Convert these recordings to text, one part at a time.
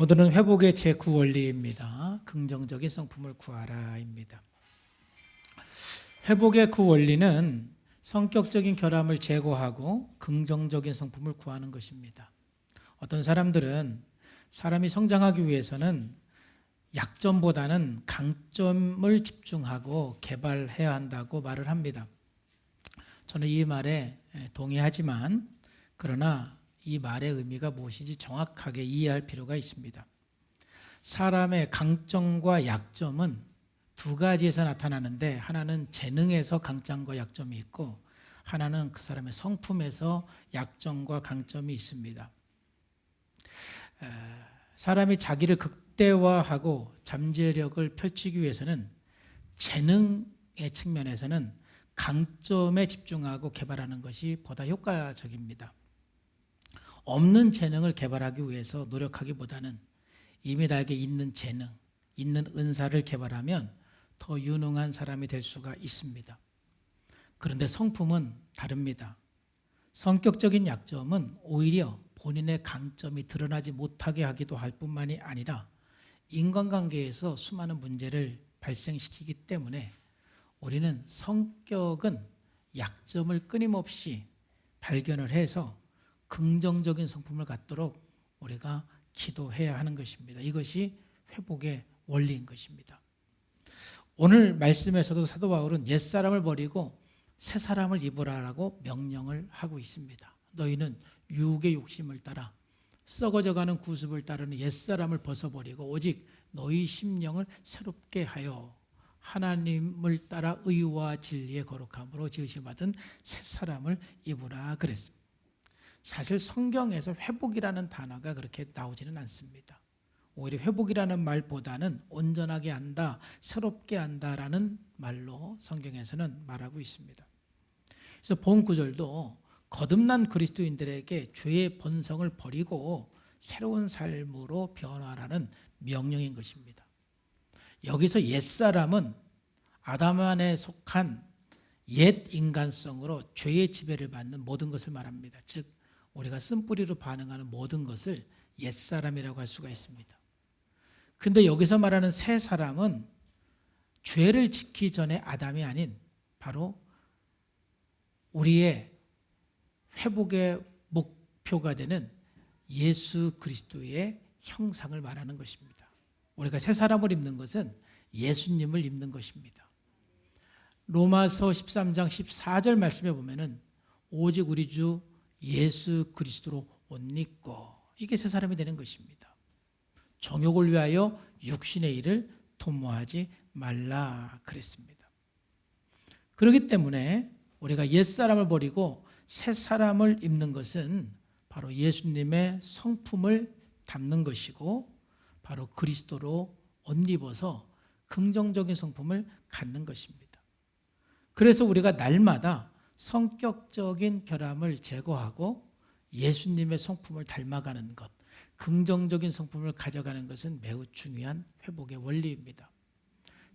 오늘은 회복의 제9원리입니다. 긍정적인 성품을 구하라입니다. 회복의 그 원리는 성격적인 결함을 제거하고 긍정적인 성품을 구하는 것입니다. 어떤 사람들은 사람이 성장하기 위해서는 약점보다는 강점을 집중하고 개발해야 한다고 말을 합니다. 저는 이 말에 동의하지만 그러나 이 말의 의미가 무엇인지 정확하게 이해할 필요가 있습니다. 사람의 강점과 약점은 두 가지에서 나타나는데 하나는 재능에서 강점과 약점이 있고 하나는 그 사람의 성품에서 약점과 강점이 있습니다. 사람이 자기를 극대화하고 잠재력을 펼치기 위해서는 재능의 측면에서는 강점에 집중하고 개발하는 것이 보다 효과적입니다. 없는 재능을 개발하기 위해서 노력하기보다는 이미 나에게 있는 재능, 있는 은사를 개발하면 더 유능한 사람이 될 수가 있습니다. 그런데 성품은 다릅니다. 성격적인 약점은 오히려 본인의 강점이 드러나지 못하게 하기도 할 뿐만이 아니라 인간관계에서 수많은 문제를 발생시키기 때문에 우리는 성격은 약점을 끊임없이 발견을 해서 긍정적인 성품을 갖도록 우리가 기도해야 하는 것입니다. 이것이 회복의 원리인 것입니다. 오늘 말씀에서도 사도 바울은 옛사람을 버리고 새사람을 입으라라고 명령을 하고 있습니다. 너희는 육의 욕심을 따라 썩어져가는 구습을 따르는 옛사람을 벗어버리고 오직 너희 심령을 새롭게 하여 하나님을 따라 의와 진리의 거룩함으로 지으심받은 새사람을 입으라 그랬습니다. 사실 성경에서 회복이라는 단어가 그렇게 나오지는 않습니다. 오히려 회복이라는 말보다는 온전하게 한다, 새롭게 한다라는 말로 성경에서는 말하고 있습니다. 그래서 본 구절도 거듭난 그리스도인들에게 죄의 본성을 버리고 새로운 삶으로 변화라는 명령인 것입니다. 여기서 옛사람은 아담 안에 속한 옛 인간성으로 죄의 지배를 받는 모든 것을 말합니다. 즉 우리가 쓴뿌리로 반응하는 모든 것을 옛사람이라고 할 수가 있습니다. 근데 여기서 말하는 새 사람은 죄를 짓기 전에 아담이 아닌 바로 우리의 회복의 목표가 되는 예수 그리스도의 형상을 말하는 것입니다. 우리가 새 사람을 입는 것은 예수님을 입는 것입니다. 로마서 13장 14절 말씀에 보면은 오직 우리 주 예수 그리스도로 옷 입고 이게 새 사람이 되는 것입니다. 정욕을 위하여 육신의 일을 도모하지 말라 그랬습니다. 그렇기 때문에 우리가 옛사람을 버리고 새 사람을 입는 것은 바로 예수님의 성품을 담는 것이고 바로 그리스도로 옷 입어서 긍정적인 성품을 갖는 것입니다. 그래서 우리가 날마다 성격적인 결함을 제거하고 예수님의 성품을 닮아가는 것, 긍정적인 성품을 가져가는 것은 매우 중요한 회복의 원리입니다.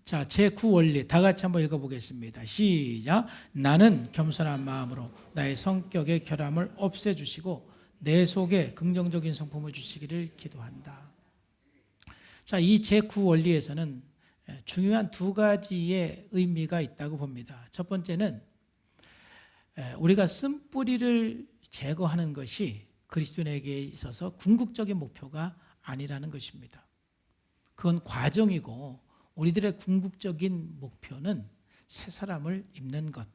자, 제9원리 다 같이 한번 읽어보겠습니다. 시작. 나는 겸손한 마음으로 나의 성격의 결함을 없애주시고 내 속에 긍정적인 성품을 주시기를 기도한다. 자, 이 제9원리에서는 중요한 두 가지의 의미가 있다고 봅니다. 첫 번째는 우리가 쓴뿌리를 제거하는 것이 그리스도인에게 있어서 궁극적인 목표가 아니라는 것입니다. 그건 과정이고 우리들의 궁극적인 목표는 새 사람을 입는 것,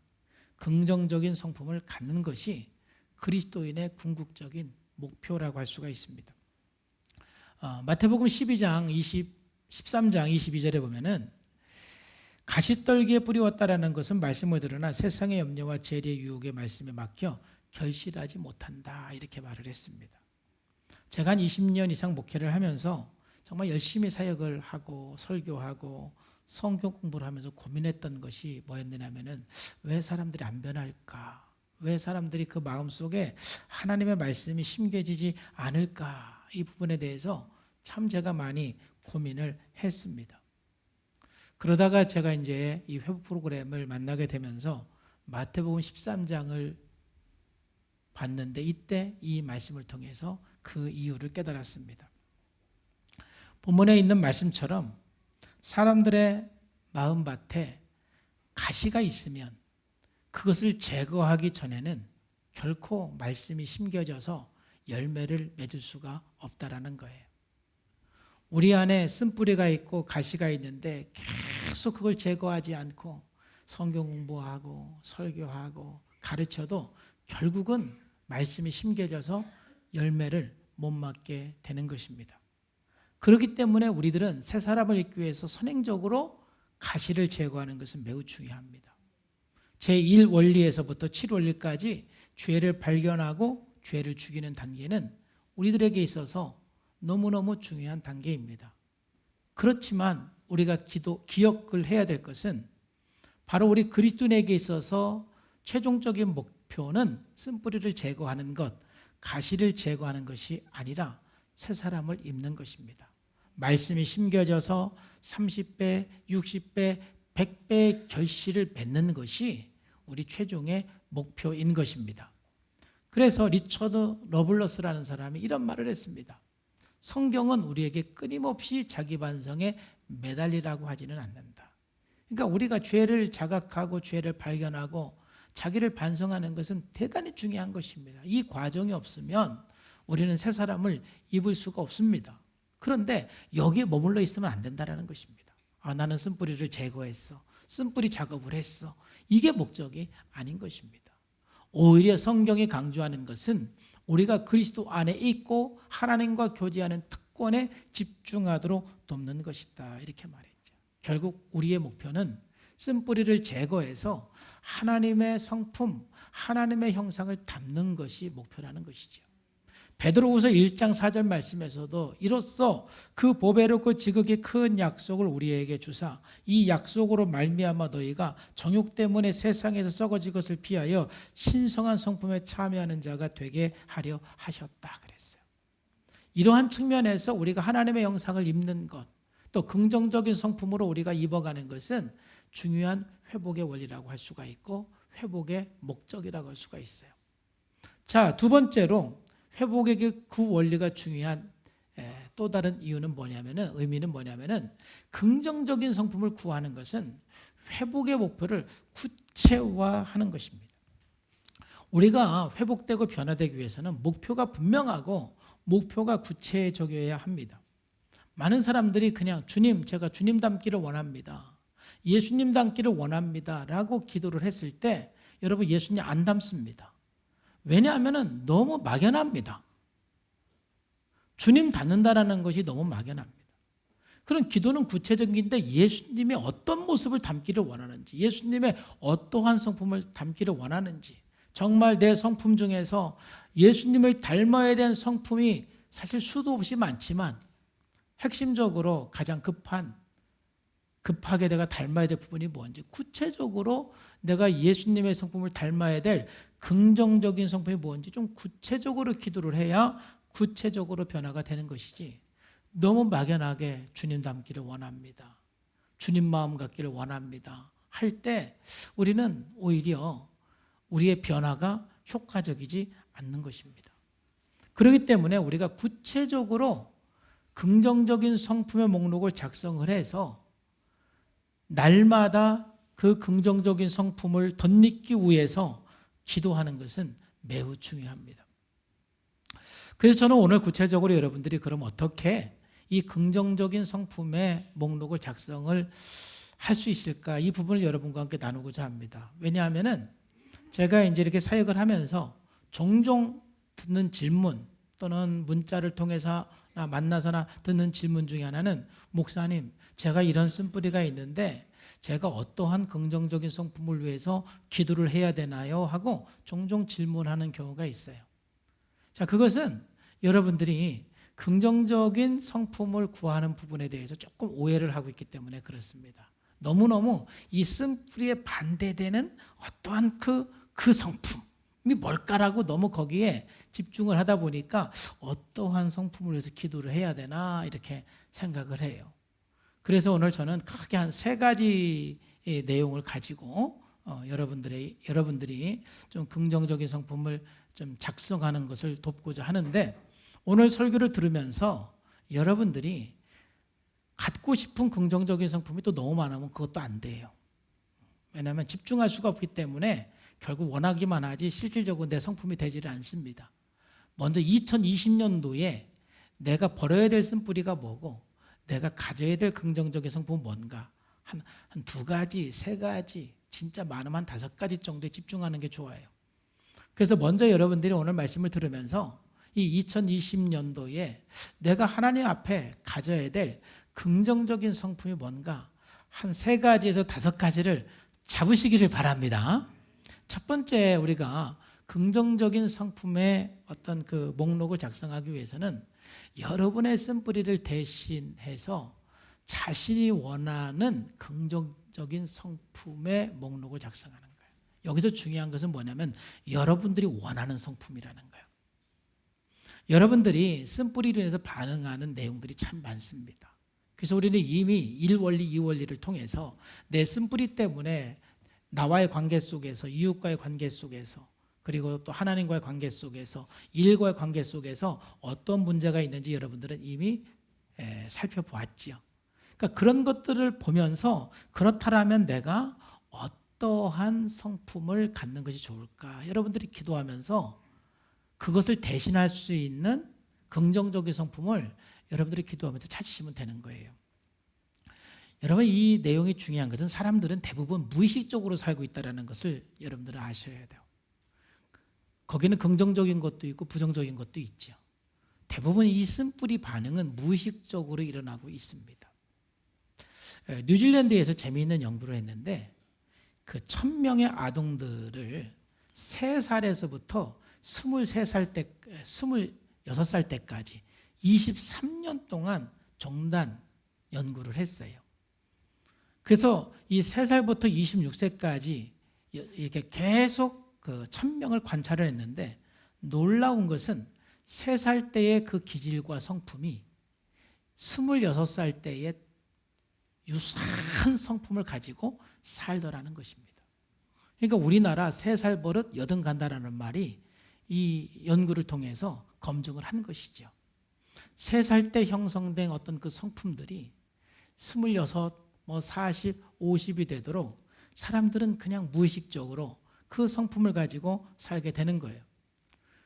긍정적인 성품을 갖는 것이 그리스도인의 궁극적인 목표라고 할 수가 있습니다. 마태복음 13장 22절에 보면은 가시떨기에 뿌리웠다라는 것은 말씀을 들으나 세상의 염려와 재리의 유혹의 말씀에 막혀 결실하지 못한다 이렇게 말을 했습니다. 제가 한 20년 이상 목회를 하면서 정말 열심히 사역을 하고 설교하고 성경 공부를 하면서 고민했던 것이 뭐였냐면은 왜 사람들이 안 변할까? 왜 사람들이 그 마음속에 하나님의 말씀이 심겨지지 않을까? 이 부분에 대해서 참 제가 많이 고민을 했습니다. 그러다가 제가 이제 이 회복 프로그램을 만나게 되면서 마태복음 13장을 봤는데 이때 이 말씀을 통해서 그 이유를 깨달았습니다. 본문에 있는 말씀처럼 사람들의 마음밭에 가시가 있으면 그것을 제거하기 전에는 결코 말씀이 심겨져서 열매를 맺을 수가 없다라는 거예요. 우리 안에 쓴뿌리가 있고 가시가 있는데 계속 그걸 제거하지 않고 성경 공부하고 설교하고 가르쳐도 결국은 말씀이 심겨져서 열매를 못 맞게 되는 것입니다. 그렇기 때문에 우리들은 새 사람을 입기 위해서 선행적으로 가시를 제거하는 것은 매우 중요합니다. 제1 원리에서부터 7 원리까지 죄를 발견하고 죄를 죽이는 단계는 우리들에게 있어서 너무너무 중요한 단계입니다. 그렇지만 우리가 기억을 해야 될 것은 바로 우리 그리스도인에게 있어서 최종적인 목표는 쓴뿌리를 제거하는 것, 가시를 제거하는 것이 아니라 새 사람을 입는 것입니다. 말씀이 심겨져서 30배, 60배, 100배의 결실을 맺는 것이 우리 최종의 목표인 것입니다. 그래서 리처드 러블러스라는 사람이 이런 말을 했습니다. 성경은 우리에게 끊임없이 자기 반성에 매달리라고 하지는 않는다. 그러니까 우리가 죄를 자각하고 죄를 발견하고 자기를 반성하는 것은 대단히 중요한 것입니다. 이 과정이 없으면 우리는 새 사람을 입을 수가 없습니다. 그런데 여기에 머물러 있으면 안 된다는 것입니다. 나는 쓴뿌리를 제거했어. 쓴뿌리 작업을 했어. 이게 목적이 아닌 것입니다. 오히려 성경이 강조하는 것은 우리가 그리스도 안에 있고 하나님과 교제하는 특권에 집중하도록 돕는 것이다. 이렇게 말했죠. 결국 우리의 목표는 쓴뿌리를 제거해서 하나님의 성품, 하나님의 형상을 담는 것이 목표라는 것이죠. 베드로후서 1장 4절 말씀에서도 이로써 그 보배롭고 지극히 큰 약속을 우리에게 주사 이 약속으로 말미암아 너희가 정욕 때문에 세상에서 썩어질 것을 피하여 신성한 성품에 참여하는 자가 되게 하려 하셨다 그랬어요. 이러한 측면에서 우리가 하나님의 형상을 입는 것, 또 긍정적인 성품으로 우리가 입어가는 것은 중요한 회복의 원리라고 할 수가 있고 회복의 목적이라고 할 수가 있어요. 자, 두 번째로 회복의 그 원리가 중요한 또 다른 이유는 뭐냐면은 의미는 뭐냐면은 긍정적인 성품을 구하는 것은 회복의 목표를 구체화하는 것입니다. 우리가 회복되고 변화되기 위해서는 목표가 분명하고 목표가 구체적이어야 합니다. 많은 사람들이 그냥 주님, 제가 주님 닮기를 원합니다. 예수님 닮기를 원합니다. 라고 기도를 했을 때 여러분 예수님 안 닮습니다. 왜냐하면 너무 막연합니다. 주님 닮는다라는 것이 너무 막연합니다. 그런 기도는 구체적인데 예수님의 어떤 모습을 담기를 원하는지, 예수님의 어떠한 성품을 담기를 원하는지, 정말 내 성품 중에서 예수님을 닮아야 되는 성품이 사실 수도 없이 많지만 핵심적으로 가장 급하게 내가 닮아야 될 부분이 뭔지, 구체적으로 내가 예수님의 성품을 닮아야 될 긍정적인 성품이 뭔지 좀 구체적으로 기도를 해야 구체적으로 변화가 되는 것이지, 너무 막연하게 주님 닮기를 원합니다, 주님 마음 갖기를 원합니다 할 때 우리는 오히려 우리의 변화가 효과적이지 않는 것입니다. 그렇기 때문에 우리가 구체적으로 긍정적인 성품의 목록을 작성을 해서 날마다 그 긍정적인 성품을 덧입기 위해서 기도하는 것은 매우 중요합니다. 그래서 저는 오늘 구체적으로 여러분들이 그럼 어떻게 이 긍정적인 성품의 목록을 작성을 할 수 있을까, 이 부분을 여러분과 함께 나누고자 합니다. 왜냐하면 제가 이제 이렇게 사역을 하면서 종종 듣는 질문 또는 문자를 통해서 만나서나 듣는 질문 중에 하나는, 목사님, 제가 이런 쓴뿌리가 있는데 제가 어떠한 긍정적인 성품을 위해서 기도를 해야 되나요? 하고 종종 질문하는 경우가 있어요. 자, 그것은 여러분들이 긍정적인 성품을 구하는 부분에 대해서 조금 오해를 하고 있기 때문에 그렇습니다. 너무너무 이 쓴뿌리에 반대되는 어떠한 그 성품이 뭘까라고 너무 거기에 집중을 하다 보니까 어떠한 성품을 위해서 기도를 해야 되나 이렇게 생각을 해요. 그래서 오늘 저는 크게 한 3가지의 내용을 가지고 여러분들이 좀 긍정적인 성품을 좀 작성하는 것을 돕고자 하는데, 오늘 설교를 들으면서 여러분들이 갖고 싶은 긍정적인 성품이 또 너무 많으면 그것도 안 돼요. 왜냐하면 집중할 수가 없기 때문에 결국 원하기만 하지 실질적으로 내 성품이 되지를 않습니다. 먼저 2020년도에 내가 버려야 될 쓴뿌리가 뭐고 내가 가져야 될 긍정적인 성품은 뭔가 한 두 가지, 세 가지, 진짜 많으면 한 5가지 정도에 집중하는 게 좋아요. 그래서 먼저 여러분들이 오늘 말씀을 들으면서 이 2020년도에 내가 하나님 앞에 가져야 될 긍정적인 성품이 뭔가 한 3가지에서 5가지를 잡으시기를 바랍니다. 첫 번째, 우리가 긍정적인 성품의 어떤 그 목록을 작성하기 위해서는 여러분의 쓴뿌리를 대신해서 자신이 원하는 긍정적인 성품의 목록을 작성하는 거예요. 여기서 중요한 것은 뭐냐면 여러분들이 원하는 성품이라는 거예요. 여러분들이 쓴뿌리로 인해서 반응하는 내용들이 참 많습니다. 그래서 우리는 이미 1원리, 2원리를 통해서 내 쓴뿌리 때문에 나와의 관계 속에서, 이웃과의 관계 속에서, 그리고 또 하나님과의 관계 속에서, 일과의 관계 속에서 어떤 문제가 있는지 여러분들은 이미 살펴보았지요. 그러니까 그런 것들을 보면서 그렇다면 내가 어떠한 성품을 갖는 것이 좋을까? 여러분들이 기도하면서 그것을 대신할 수 있는 긍정적인 성품을 여러분들이 기도하면서 찾으시면 되는 거예요. 여러분, 이 내용이 중요한 것은 사람들은 대부분 무의식적으로 살고 있다는 것을 여러분들은 아셔야 돼요. 거기는 긍정적인 것도 있고 부정적인 것도 있죠. 대부분 이 쓴뿌리 반응은 무의식적으로 일어나고 있습니다. 뉴질랜드에서 재미있는 연구를 했는데 그 1000명의 아동들을 3살에서부터 26살 때까지 23년 동안 종단 연구를 했어요. 그래서 이 3살부터 26세까지 이렇게 계속 그 1000명을 관찰을 했는데 놀라운 것은 3살 때의 그 기질과 성품이 26살 때의 유사한 성품을 가지고 살더라는 것입니다. 그러니까 우리나라 3살 버릇 여든 간다라는 말이 이 연구를 통해서 검증을 한 것이죠. 3살 때 형성된 어떤 그 성품들이 26, 40, 50이 되도록 사람들은 그냥 무의식적으로 그 성품을 가지고 살게 되는 거예요.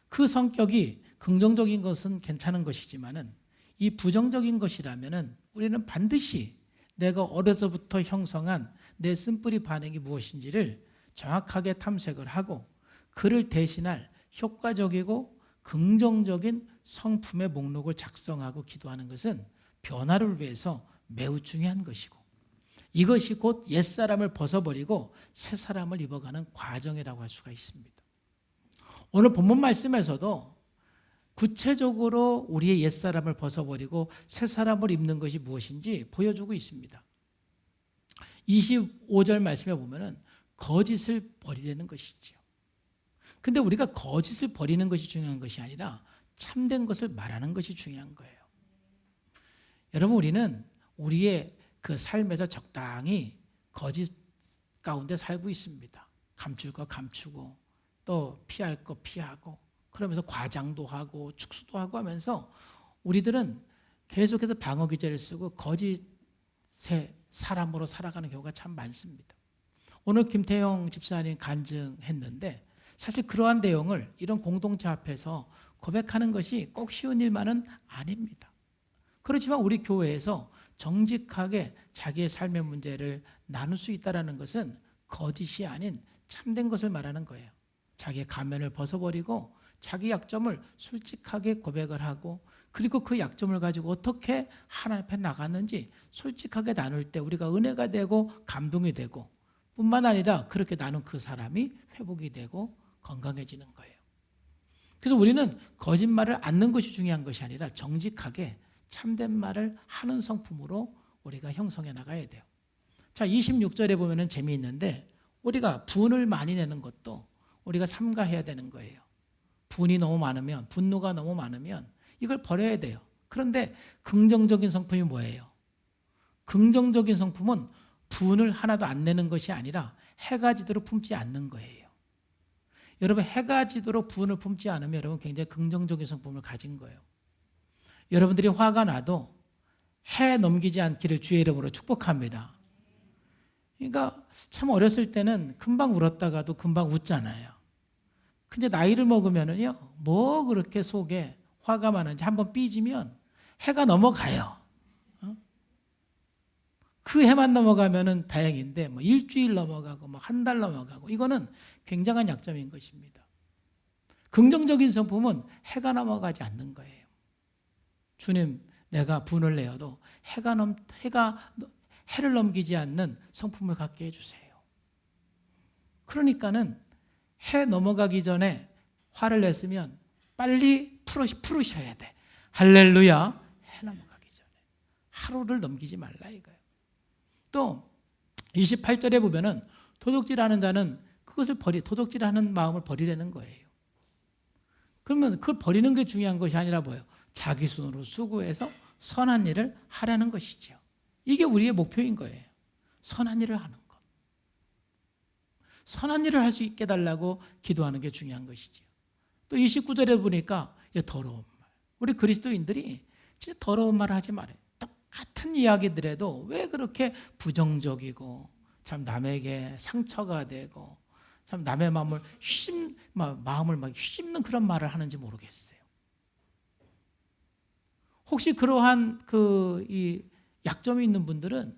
그 성격이 긍정적인 것은 괜찮은 것이지만은 이 부정적인 것이라면은 우리는 반드시 내가 어려서부터 형성한 내 쓴뿌리 반응이 무엇인지를 정확하게 탐색을 하고 그를 대신할 효과적이고 긍정적인 성품의 목록을 작성하고 기도하는 것은 변화를 위해서 매우 중요한 것이고 이것이 곧 옛사람을 벗어버리고 새사람을 입어가는 과정이라고 할 수가 있습니다. 오늘 본문 말씀에서도 구체적으로 우리의 옛사람을 벗어버리고 새사람을 입는 것이 무엇인지 보여주고 있습니다. 25절 말씀에 보면은 거짓을 버리려는 것이지요. 근데 우리가 거짓을 버리는 것이 중요한 것이 아니라 참된 것을 말하는 것이 중요한 거예요. 여러분, 우리는 우리의 그 삶에서 적당히 거짓 가운데 살고 있습니다. 감출 거 감추고 또 피할 거 피하고 그러면서 과장도 하고 축소도 하고 하면서 우리들은 계속해서 방어 기제를 쓰고 거짓의 사람으로 살아가는 경우가 참 많습니다. 오늘 김태형 집사님 간증했는데 사실 그러한 내용을 이런 공동체 앞에서 고백하는 것이 꼭 쉬운 일만은 아닙니다. 그렇지만 우리 교회에서 정직하게 자기의 삶의 문제를 나눌 수 있다는 것은 거짓이 아닌 참된 것을 말하는 거예요. 자기의 가면을 벗어버리고 자기 약점을 솔직하게 고백을 하고 그리고 그 약점을 가지고 어떻게 하나님 앞에 나갔는지 솔직하게 나눌 때 우리가 은혜가 되고 감동이 되고 뿐만 아니라 그렇게 나눈 그 사람이 회복이 되고 건강해지는 거예요. 그래서 우리는 거짓말을 않는 것이 중요한 것이 아니라 정직하게 참된 말을 하는 성품으로 우리가 형성해 나가야 돼요. 자, 26절에 보면은 재미있는데 우리가 분을 많이 내는 것도 우리가 삼가해야 되는 거예요. 분이 너무 많으면, 분노가 너무 많으면 이걸 버려야 돼요. 그런데 긍정적인 성품이 뭐예요? 긍정적인 성품은 분을 하나도 안 내는 것이 아니라 해가 지도록 품지 않는 거예요. 여러분, 해가 지도록 분을 품지 않으면 여러분 굉장히 긍정적인 성품을 가진 거예요. 여러분들이 화가 나도 해 넘기지 않기를 주의 이름으로 축복합니다. 그러니까 참 어렸을 때는 금방 울었다가도 금방 웃잖아요. 근데 나이를 먹으면은요, 뭐 그렇게 속에 화가 많은지 한번 삐지면 해가 넘어가요. 그 해만 넘어가면은 다행인데, 뭐 일주일 넘어가고, 뭐 한 달 넘어가고, 이거는 굉장한 약점인 것입니다. 긍정적인 성품은 해가 넘어가지 않는 거예요. 주님, 내가 분을 내어도 해를 넘기지 않는 성품을 갖게 해주세요. 그러니까는 해 넘어가기 전에 화를 냈으면 빨리 풀으셔야 돼. 할렐루야. 해 넘어가기 전에. 하루를 넘기지 말라 이거예요. 또 28절에 보면은 도둑질하는 자는 그것을 도둑질하는 마음을 버리라는 거예요. 그러면 그걸 버리는 게 중요한 것이 아니라 뭐예요? 자기 손으로 수고해서 선한 일을 하라는 것이죠. 이게 우리의 목표인 거예요. 선한 일을 하는 것. 선한 일을 할 수 있게 해달라고 기도하는 게 중요한 것이죠. 또 29절에 보니까 더러운 말. 우리 그리스도인들이 진짜 더러운 말을 하지 말아요. 똑같은 이야기들에도 왜 그렇게 부정적이고 참 남에게 상처가 되고 참 남의 마음을 막 휘집는 그런 말을 하는지 모르겠어요. 혹시 그러한 이 약점이 있는 분들은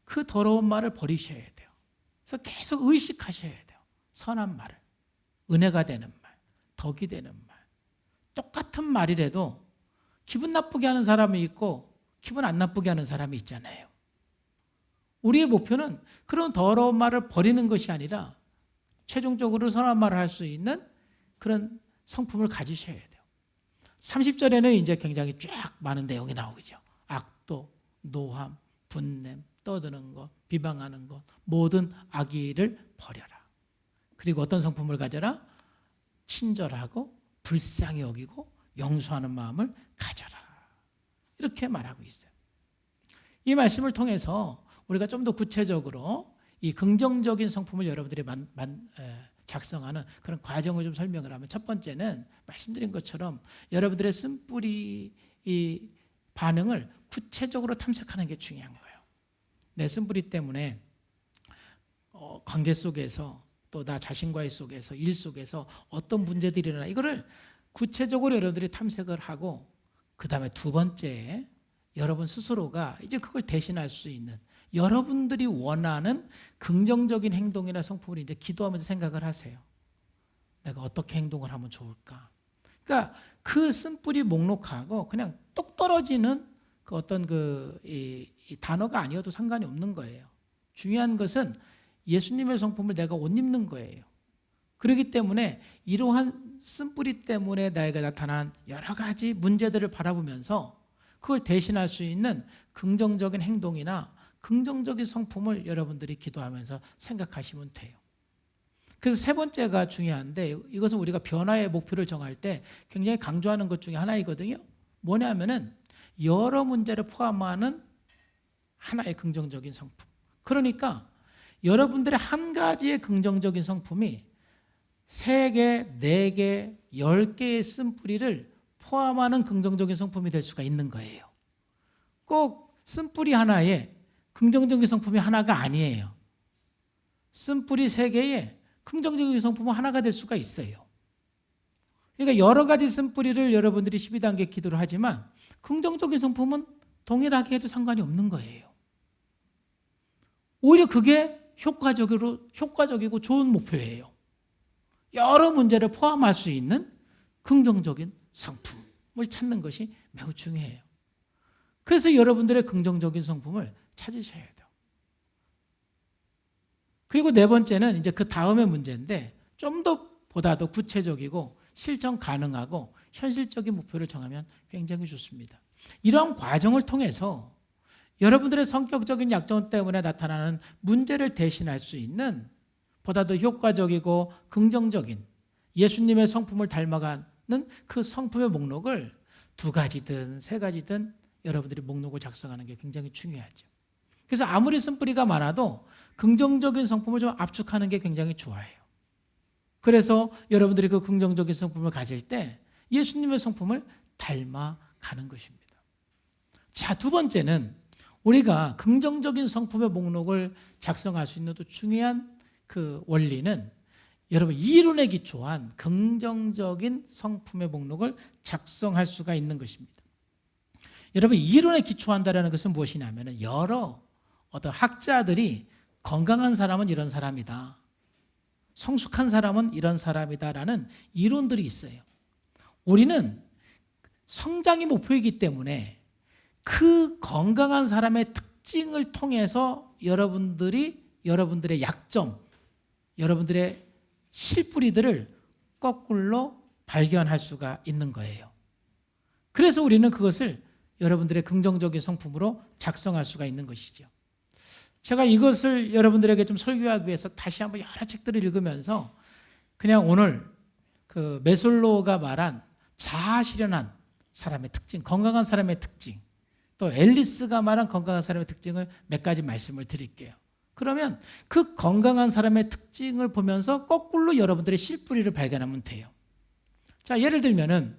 그 더러운 말을 버리셔야 돼요. 그래서 계속 의식하셔야 돼요. 선한 말을. 은혜가 되는 말, 덕이 되는 말. 똑같은 말이라도 기분 나쁘게 하는 사람이 있고 기분 안 나쁘게 하는 사람이 있잖아요. 우리의 목표는 그런 더러운 말을 버리는 것이 아니라 최종적으로 선한 말을 할 수 있는 그런 성품을 가지셔야 돼요. 30절에는 이제 굉장히 쫙 많은 내용이 나오죠. 악도, 노함, 분냄, 떠드는 것, 비방하는 것, 모든 악의를 버려라. 그리고 어떤 성품을 가져라? 친절하고 불쌍히 여기고 용서하는 마음을 가져라. 이렇게 말하고 있어요. 이 말씀을 통해서 우리가 좀 더 구체적으로 이 긍정적인 성품을 여러분들이 작성하는 그런 과정을 좀 설명을 하면, 첫 번째는 말씀드린 것처럼 여러분들의 쓴뿌리 이 반응을 구체적으로 탐색하는 게 중요한 거예요. 내 쓴뿌리 때문에 관계 속에서 또 나 자신과의 속에서 일 속에서 어떤 문제들이 일어나, 이거를 구체적으로 여러분들이 탐색을 하고, 그 다음에 두 번째, 여러분 스스로가 이제 그걸 대신할 수 있는 여러분들이 원하는 긍정적인 행동이나 성품을 이제 기도하면서 생각을 하세요. 내가 어떻게 행동을 하면 좋을까? 그러니까 그 쓴뿌리 목록하고 그냥 똑 떨어지는 그 어떤 이 단어가 아니어도 상관이 없는 거예요. 중요한 것은 예수님의 성품을 내가 옷 입는 거예요. 그렇기 때문에 이러한 쓴뿌리 때문에 나에게 나타난 여러 가지 문제들을 바라보면서 그걸 대신할 수 있는 긍정적인 행동이나 긍정적인 성품을 여러분들이 기도하면서 생각하시면 돼요. 그래서 세 번째가 중요한데, 이것은 우리가 변화의 목표를 정할 때 굉장히 강조하는 것 중에 하나이거든요. 뭐냐면은 여러 문제를 포함하는 하나의 긍정적인 성품. 그러니까 여러분들의 한 가지의 긍정적인 성품이 3개, 4개, 10개의 쓴뿌리를 포함하는 긍정적인 성품이 될 수가 있는 거예요. 꼭 쓴뿌리 하나에 긍정적인 성품이 하나가 아니에요. 쓴뿌리 3개에 긍정적인 성품은 하나가 될 수가 있어요. 그러니까 여러 가지 쓴뿌리를 여러분들이 12단계 기도를 하지만 긍정적인 성품은 동일하게 해도 상관이 없는 거예요. 오히려 그게 효과적이고 좋은 목표예요. 여러 문제를 포함할 수 있는 긍정적인 성품을 찾는 것이 매우 중요해요. 그래서 여러분들의 긍정적인 성품을 찾으셔야 돼요. 그리고 네 번째는 이제 그 다음의 문제인데, 좀 더 보다 더 구체적이고 실천 가능하고 현실적인 목표를 정하면 굉장히 좋습니다. 이러한 과정을 통해서 여러분들의 성격적인 약점 때문에 나타나는 문제를 대신할 수 있는 보다 더 효과적이고 긍정적인 예수님의 성품을 닮아가는 그 성품의 목록을 2가지든 3가지든 여러분들이 목록을 작성하는 게 굉장히 중요하죠. 그래서 아무리 쓴뿌리가 많아도 긍정적인 성품을 좀 압축하는 게 굉장히 좋아요. 그래서 여러분들이 그 긍정적인 성품을 가질 때 예수님의 성품을 닮아가는 것입니다. 자, 두 번째는 우리가 긍정적인 성품의 목록을 작성할 수 있는 또 중요한 그 원리는 여러분 이론에 기초한 긍정적인 성품의 목록을 작성할 수가 있는 것입니다. 여러분 이론에 기초한다는 것은 무엇이냐면 여러 어떤 학자들이 건강한 사람은 이런 사람이다, 성숙한 사람은 이런 사람이다라는 이론들이 있어요. 우리는 성장이 목표이기 때문에 그 건강한 사람의 특징을 통해서 여러분들의 약점, 여러분들의 실뿌리들을 거꾸로 발견할 수가 있는 거예요. 그래서 우리는 그것을 여러분들의 긍정적인 성품으로 작성할 수가 있는 것이죠. 제가 이것을 여러분들에게 좀 설교하기 위해서 다시 한번 여러 책들을 읽으면서 그냥 오늘 그 메슬로우가 말한 자아실현한 사람의 특징, 건강한 사람의 특징, 또 앨리스가 말한 건강한 사람의 특징을 몇 가지 말씀을 드릴게요. 그러면 그 건강한 사람의 특징을 보면서 거꾸로 여러분들의 실뿌리를 발견하면 돼요. 자, 예를 들면은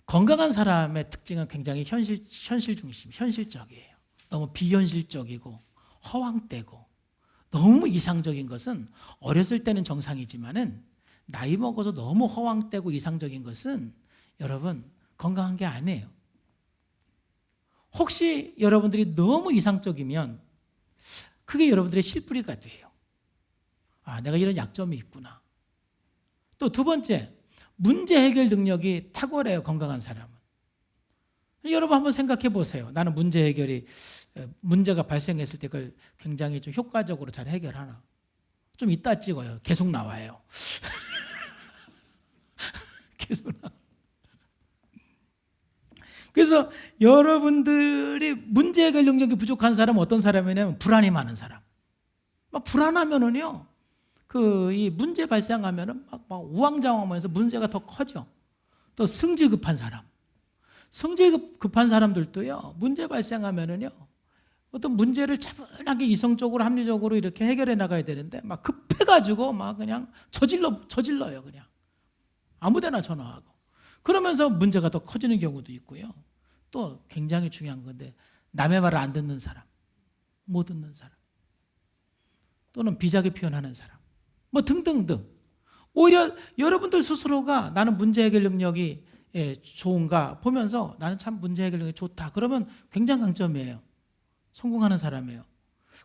건강한 사람의 특징은 굉장히 현실 중심, 현실적이에요. 너무 비현실적이고 허황되고 너무 이상적인 것은 어렸을 때는 정상이지만은 나이 먹어서 너무 허황되고 이상적인 것은 여러분 건강한 게 아니에요. 혹시 여러분들이 너무 이상적이면 그게 여러분들의 실뿌리가 돼요. 아, 내가 이런 약점이 있구나. 또 두 번째, 문제 해결 능력이 탁월해요, 건강한 사람은. 여러분 한번 생각해 보세요. 나는 문제가 발생했을 때 그걸 굉장히 좀 효과적으로 잘 해결하나? 좀 이따 찍어요. 계속 나와요. 계속 나와요. 그래서 여러분들이 문제 해결 능력이 부족한 사람은 어떤 사람이냐면 불안이 많은 사람. 막 불안하면은요, 이 문제 발생하면은 막 우왕좌왕하면서 문제가 더 커져. 또 성질 급한 사람. 성질 급한 사람들도요, 문제 발생하면은요, 어떤 문제를 차분하게 이성적으로 합리적으로 이렇게 해결해 나가야 되는데 막 급해가지고 막 그냥 저질러요, 그냥. 아무데나 전화하고. 그러면서 문제가 더 커지는 경우도 있고요. 또 굉장히 중요한 건데 남의 말을 안 듣는 사람, 못 듣는 사람, 또는 비자게 표현하는 사람, 뭐 등등등. 오히려 여러분들 스스로가 나는 문제 해결 능력이 좋은가 보면서 나는 참 문제 해결 능력이 좋다. 그러면 굉장히 강점이에요. 성공하는 사람이에요.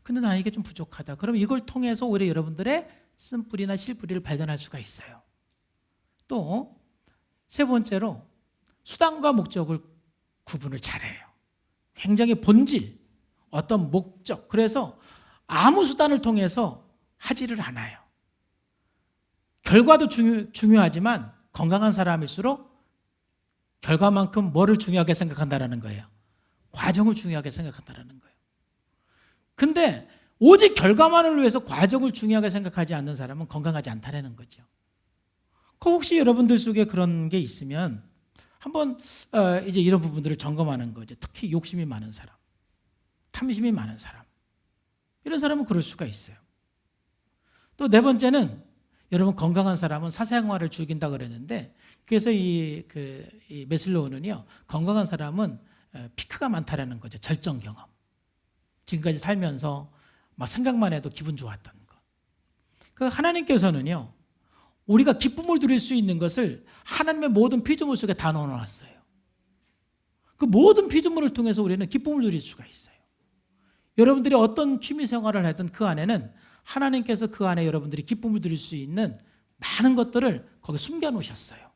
근데 나는 이게 좀 부족하다. 그러면 이걸 통해서 오히려 여러분들의 쓴뿌리나 실뿌리를 발견할 수가 있어요. 또 세 번째로 수단과 목적을 구분을 잘해요. 굉장히 본질, 어떤 목적. 그래서 아무 수단을 통해서 하지를 않아요. 결과도 중요하지만 건강한 사람일수록 결과만큼 뭐를 중요하게 생각한다는 거예요. 과정을 중요하게 생각한다는 거예요. 근데 오직 결과만을 위해서 과정을 중요하게 생각하지 않는 사람은 건강하지 않다는 거죠. 혹시 여러분들 속에 그런 게 있으면 한번 이제 이런 부분들을 점검하는 거죠. 특히 욕심이 많은 사람, 탐심이 많은 사람, 이런 사람은 그럴 수가 있어요. 또 네 번째는 여러분 건강한 사람은 사생활을 즐긴다 그랬는데 그래서 이 메슬로우는요, 건강한 사람은 피크가 많다라는 거죠. 절정 경험. 지금까지 살면서 막 생각만 해도 기분 좋았던 거. 그 하나님께서는요, 우리가 기쁨을 누릴 수 있는 것을 하나님의 모든 피조물 속에 다 넣어놨어요. 그 모든 피조물을 통해서 우리는 기쁨을 누릴 수가 있어요. 여러분들이 어떤 취미 생활을 하든 그 안에는 하나님께서 그 안에 여러분들이 기쁨을 누릴 수 있는 많은 것들을 거기 숨겨놓으셨어요.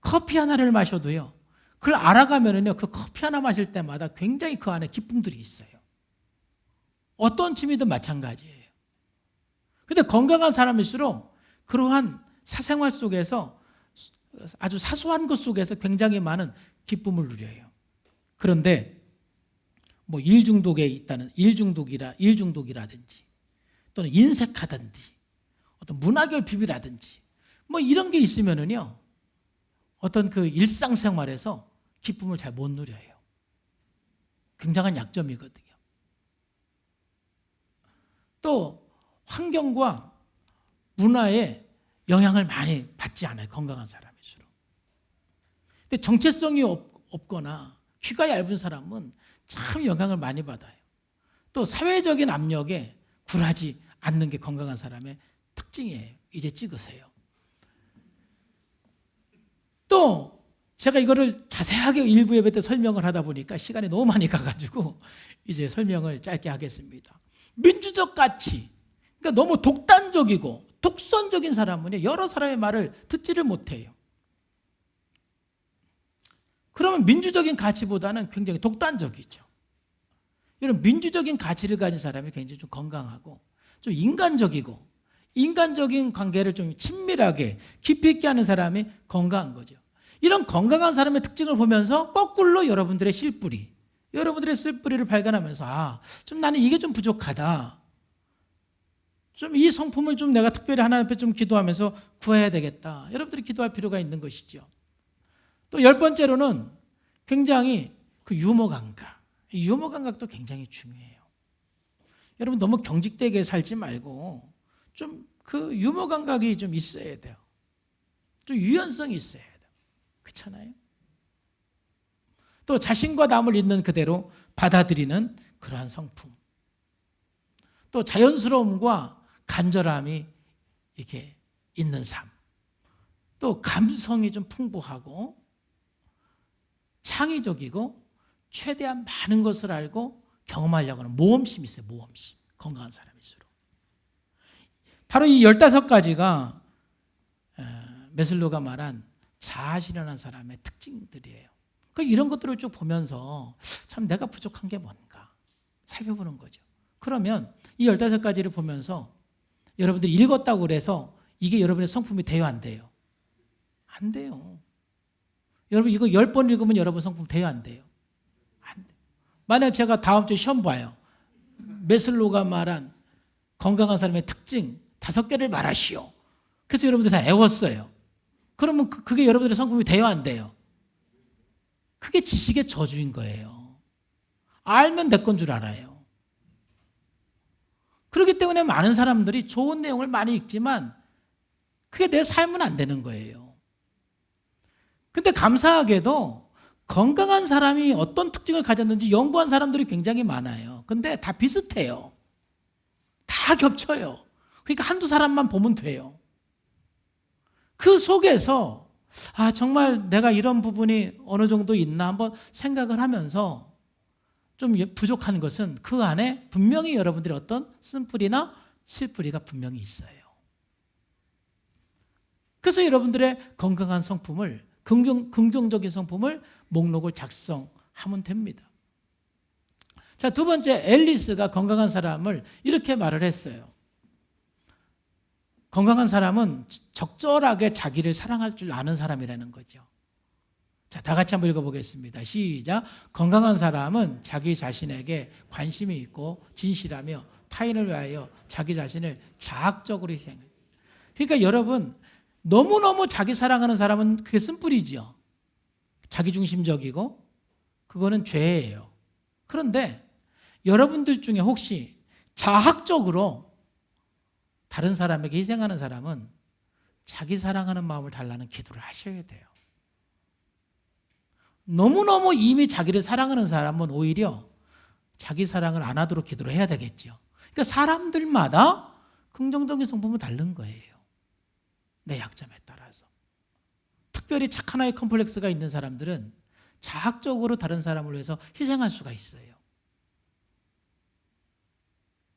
커피 하나를 마셔도요, 그걸 알아가면은요, 그 커피 하나 마실 때마다 굉장히 그 안에 기쁨들이 있어요. 어떤 취미든 마찬가지예요. 근데 건강한 사람일수록 그러한 사생활 속에서 아주 사소한 것 속에서 굉장히 많은 기쁨을 누려요. 그런데 뭐 일중독이라든지 또는 인색하든지 어떤 문화결핍이라든지 뭐 이런 게 있으면은요, 어떤 그 일상생활에서 기쁨을 잘 못 누려요. 굉장한 약점이거든요. 또 환경과 문화에 영향을 많이 받지 않아요, 건강한 사람일수록. 근데 정체성이 없거나 귀가 얇은 사람은 참 영향을 많이 받아요. 또 사회적인 압력에 굴하지 않는 게 건강한 사람의 특징이에요. 이제 찍으세요. 또 제가 이거를 자세하게 일부 예배 때 설명을 하다 보니까 시간이 너무 많이 가가지고 이제 설명을 짧게 하겠습니다. 민주적 가치, 그러니까 너무 독단적이고 독선적인 사람은요, 여러 사람의 말을 듣지를 못해요. 그러면 민주적인 가치보다는 굉장히 독단적이죠. 이런 민주적인 가치를 가진 사람이 굉장히 좀 건강하고 좀 인간적인 관계를 좀 친밀하게 깊이 있게 하는 사람이 건강한 거죠. 이런 건강한 사람의 특징을 보면서 거꾸로 여러분들의 실뿌리를 발견하면서 좀 나는 이게 좀 부족하다. 좀 이 성품을 좀 내가 특별히 하나님 앞에 좀 기도하면서 구해야 되겠다. 여러분들이 기도할 필요가 있는 것이죠. 또 10번째로는 굉장히 그 유머 감각. 유머 감각도 굉장히 중요해요. 여러분 너무 경직되게 살지 말고 좀 그 유머 감각이 좀 있어야 돼요. 좀 유연성이 있어야 돼요. 그렇잖아요? 또 자신과 남을 있는 그대로 받아들이는 그러한 성품. 또 자연스러움과 간절함이 이렇게 있는 삶. 또 감성이 좀 풍부하고 창의적이고 최대한 많은 것을 알고 경험하려고 하는 모험심이 있어요. 모험심. 건강한 사람일수록. 바로 이 15가지가 메슬로가 말한 자아실현한 사람의 특징들이에요. 그러니까 이런 것들을 쭉 보면서 참 내가 부족한 게 뭔가 살펴보는 거죠. 그러면 이 15가지를 보면서 여러분들이 읽었다고 그래서 이게 여러분의 성품이 돼요, 안 돼요? 안 돼요. 여러분 이거 10번 읽으면 여러분 성품 돼요, 안 돼요? 안 돼요. 만약 제가 다음 주에 시험 봐요. 메슬로가 말한 건강한 사람의 특징 5개를 말하시오. 그래서 여러분들 다 애웠어요. 그러면 그게 여러분들의 성품이 돼요, 안 돼요? 그게 지식의 저주인 거예요. 알면 내 건 줄 알아요. 그렇기 때문에 많은 사람들이 좋은 내용을 많이 읽지만 그게 내 삶은 안 되는 거예요. 근데 감사하게도 건강한 사람이 어떤 특징을 가졌는지 연구한 사람들이 굉장히 많아요. 근데 다 비슷해요. 다 겹쳐요. 그러니까 한두 사람만 보면 돼요. 그 속에서 정말 내가 이런 부분이 어느 정도 있나 한번 생각을 하면서 좀 부족한 것은 그 안에 분명히 여러분들의 어떤 쓴뿌리나 실뿌리가 분명히 있어요. 그래서 여러분들의 건강한 성품을 긍정적인 성품을 목록을 작성하면 됩니다. 자, 두 번째, 앨리스가 건강한 사람을 이렇게 말을 했어요. 건강한 사람은 적절하게 자기를 사랑할 줄 아는 사람이라는 거죠. 자, 다 같이 한번 읽어보겠습니다. 시작. 건강한 사람은 자기 자신에게 관심이 있고 진실하며 타인을 위하여 자기 자신을 자학적으로 희생해요. 그러니까 여러분 너무너무 자기 사랑하는 사람은 그게 쓴뿌리죠. 자기중심적이고 그거는 죄예요. 그런데 여러분들 중에 혹시 자학적으로 다른 사람에게 희생하는 사람은 자기 사랑하는 마음을 달라는 기도를 하셔야 돼요. 너무너무 이미 자기를 사랑하는 사람은 오히려 자기 사랑을 안 하도록 기도를 해야 되겠죠. 그러니까 사람들마다 긍정적인 성품은 다른 거예요. 내 약점에 따라서. 특별히 착한 아이 컴플렉스가 있는 사람들은 자학적으로 다른 사람을 위해서 희생할 수가 있어요.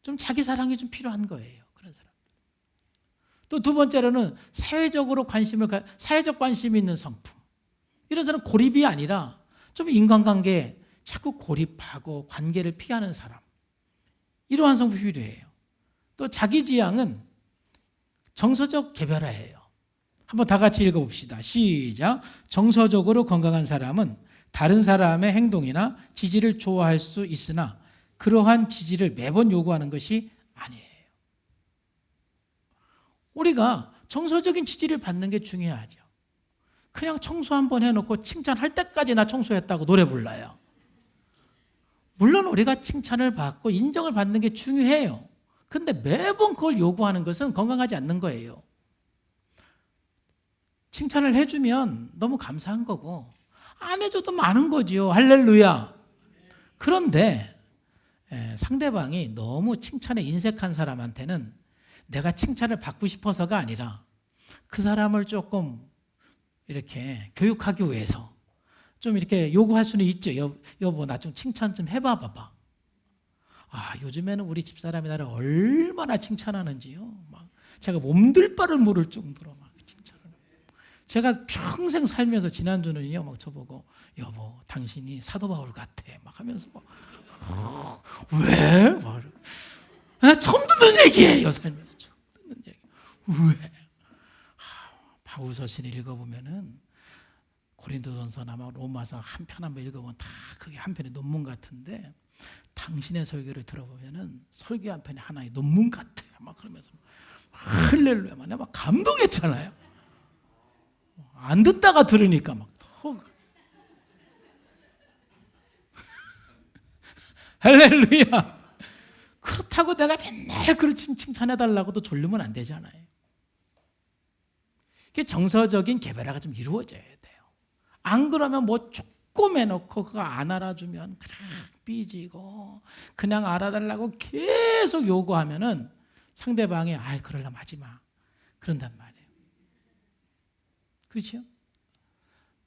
좀 자기 사랑이 좀 필요한 거예요. 그런 사람. 또 두 번째로는 사회적 관심이 있는 성품. 이런 사람은 고립이 아니라 좀 인간관계에 자꾸 고립하고 관계를 피하는 사람. 이러한 성품이 필요해요. 또 자기 지향은 정서적 개별화예요. 한번 다 같이 읽어봅시다. 시작. 정서적으로 건강한 사람은 다른 사람의 행동이나 지지를 좋아할 수 있으나 그러한 지지를 매번 요구하는 것이 아니에요. 우리가 정서적인 지지를 받는 게 중요하죠. 그냥 청소 한번 해놓고 칭찬할 때까지 나 청소했다고 노래 불러요. 물론 우리가 칭찬을 받고 인정을 받는 게 중요해요. 근데 매번 그걸 요구하는 것은 건강하지 않는 거예요. 칭찬을 해주면 너무 감사한 거고 안 해줘도 많은 거지요. 할렐루야. 그런데 상대방이 너무 칭찬에 인색한 사람한테는 내가 칭찬을 받고 싶어서가 아니라 그 사람을 조금 이렇게 교육하기 위해서 좀 이렇게 요구할 수는 있죠. 여보, 나 좀 칭찬 좀 해봐 봐봐. 요즘에는 우리 집사람이 나를 얼마나 칭찬하는지요. 막 제가 몸둘 바를 모를 정도로 막 칭찬을 해요. 제가 평생 살면서 지난주는요, 막 저보고 여보, 당신이 사도 바울 같아. 막 하면서 막 왜? 처음 듣는 얘기예요, 살면서 처음 듣는 얘기. 왜? 바울서신을 읽어보면은 고린도전서나 로마서 한 편 한번 읽어보면 다 그게 한 편의 논문 같은데 당신의 설교를 들어보면은 설교 한 편이 하나의 논문 같아. 막 그러면서 할렐루야, 내가 막 감동했잖아요. 안 듣다가 들으니까 막 더. 할렐루야. 그렇다고 내가 맨날 그렇게 칭찬해달라고도 졸리면 안 되잖아요. 이게 정서적인 개별화가 좀 이루어져야 돼요. 안 그러면 뭐 조금 해놓고 그거 안 알아주면 그냥 삐지고 그냥 알아달라고 계속 요구하면은 상대방이 그러려면 하지 마. 그런단 말이에요. 그렇죠?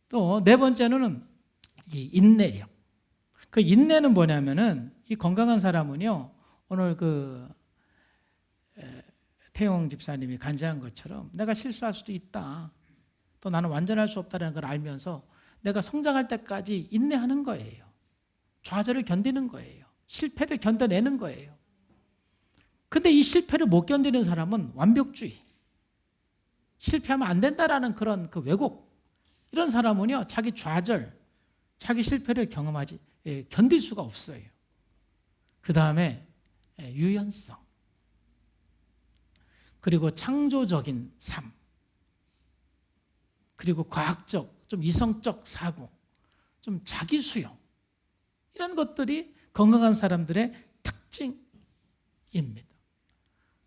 또 네 번째는 이 인내력. 그 인내는 뭐냐면은 이 건강한 사람은요, 오늘 태용 집사님이 간증한 것처럼 내가 실수할 수도 있다. 또 나는 완전할 수 없다는 걸 알면서 내가 성장할 때까지 인내하는 거예요. 좌절을 견디는 거예요. 실패를 견뎌내는 거예요. 근데 이 실패를 못 견디는 사람은 완벽주의, 실패하면 안 된다라는 그런 그 왜곡, 이런 사람은요, 자기 좌절, 자기 실패를 견딜 수가 없어요. 그 다음에 유연성, 그리고 창조적인 삶, 그리고 과학적, 좀 이성적 사고, 좀 자기 수용, 이런 것들이 건강한 사람들의 특징입니다.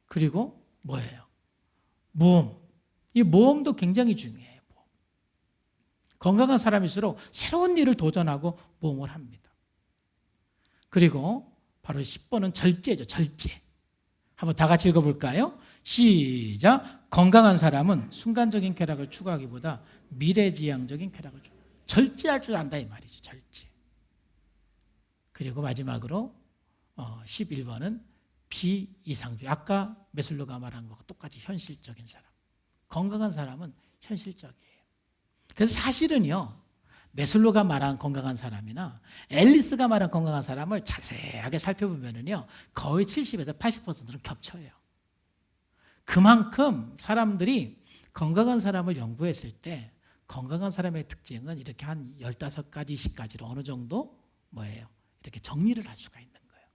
그리고 뭐예요? 모험. 이 모험도 굉장히 중요해요. 건강한 사람일수록 새로운 일을 도전하고 모험을 합니다. 그리고 바로 10번은 절제죠. 절제. 한번 다 같이 읽어볼까요? 시작. 건강한 사람은 순간적인 쾌락을 추구하기보다 미래지향적인 쾌락을 추구해요. 절제할 줄 안다 이 말이죠. 절제. 그리고 마지막으로 11번은 비이상주의. 아까 메슬로가 말한 것과 똑같이 현실적인 사람. 건강한 사람은 현실적이에요. 그래서 사실은요, 메슬로가 말한 건강한 사람이나 앨리스가 말한 건강한 사람을 자세하게 살펴보면요, 거의 70에서 80%는 겹쳐요. 그만큼 사람들이 건강한 사람을 연구했을 때 건강한 사람의 특징은 이렇게 한 15가지, 20가지로 어느 정도 이렇게 정리를 할 수가 있는 거예요.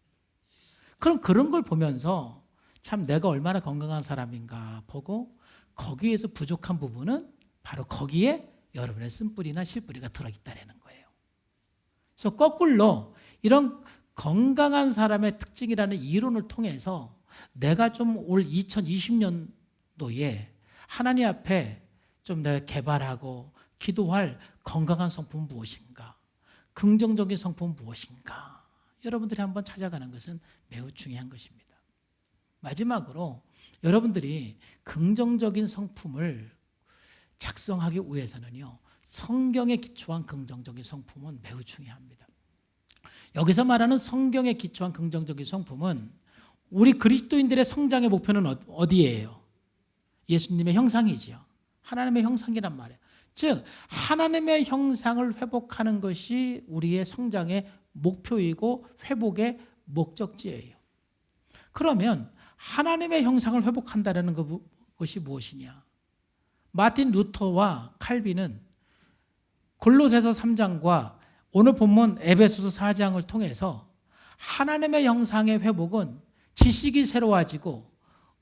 그럼 그런 걸 보면서 참 내가 얼마나 건강한 사람인가 보고 거기에서 부족한 부분은 바로 거기에 여러분의 쓴뿌리나 실뿌리가 들어있다는 거예요. 그래서 거꾸로 이런 건강한 사람의 특징이라는 이론을 통해서 내가 좀 올 2020년도에 하나님 앞에 좀 내가 개발하고 기도할 건강한 성품은 무엇인가? 긍정적인 성품은 무엇인가? 여러분들이 한번 찾아가는 것은 매우 중요한 것입니다. 마지막으로 여러분들이 긍정적인 성품을 작성하기 위해서는요, 성경에 기초한 긍정적인 성품은 매우 중요합니다. 여기서 말하는 성경에 기초한 긍정적인 성품은 우리 그리스도인들의 성장의 목표는 어디예요? 예수님의 형상이지요. 하나님의 형상이란 말이에요. 즉 하나님의 형상을 회복하는 것이 우리의 성장의 목표이고 회복의 목적지예요. 그러면 하나님의 형상을 회복한다는 것이 무엇이냐? 마틴 루터와 칼빈은 골로새서 3장과 오늘 본문 에베소서 4장을 통해서 하나님의 형상의 회복은 지식이 새로워지고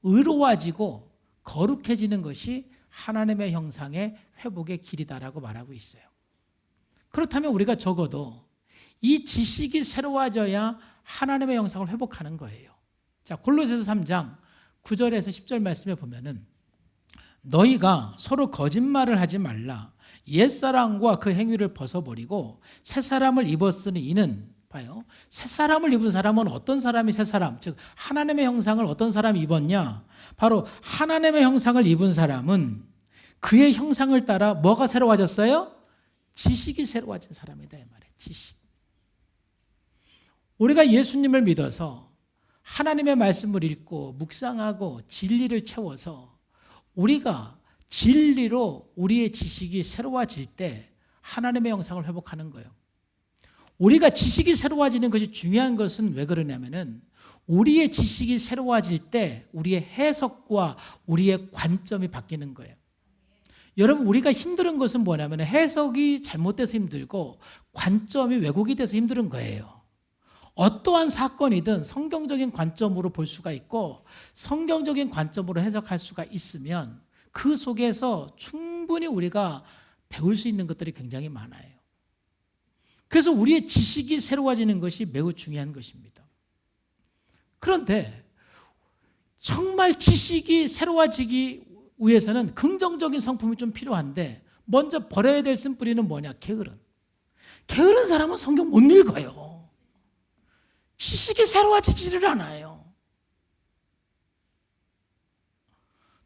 의로워지고 거룩해지는 것이 하나님의 형상의 회복의 길이다라고 말하고 있어요. 그렇다면 우리가 적어도 이 지식이 새로워져야 하나님의 형상을 회복하는 거예요. 자, 골로새서 3장 9절에서 10절 말씀에 보면은 너희가 서로 거짓말을 하지 말라. 옛사람과 그 행위를 벗어버리고 새사람을 입었으니 이는 봐요. 새사람을 입은 사람은 어떤 사람이 새사람, 즉 하나님의 형상을 어떤 사람이 입었냐? 바로 하나님의 형상을 입은 사람은 그의 형상을 따라 뭐가 새로워졌어요? 지식이 새로워진 사람이다 이 말이에요. 지식. 우리가 예수님을 믿어서 하나님의 말씀을 읽고 묵상하고 진리를 채워서 우리가 진리로 우리의 지식이 새로워질 때 하나님의 형상을 회복하는 거예요. 우리가 지식이 새로워지는 것이 중요한 것은 왜 그러냐면은 우리의 지식이 새로워질 때 우리의 해석과 우리의 관점이 바뀌는 거예요. 여러분, 우리가 힘든 것은 뭐냐면 해석이 잘못돼서 힘들고 관점이 왜곡이 돼서 힘든 거예요. 어떠한 사건이든 성경적인 관점으로 볼 수가 있고 성경적인 관점으로 해석할 수가 있으면 그 속에서 충분히 우리가 배울 수 있는 것들이 굉장히 많아요. 그래서 우리의 지식이 새로워지는 것이 매우 중요한 것입니다. 그런데 정말 지식이 새로워지기 위해서는 긍정적인 성품이 좀 필요한데 먼저 버려야 될 쓴뿌리는 뭐냐? 게으른. 게으른 사람은 성경 못 읽어요. 지식이 새로워지지를 않아요.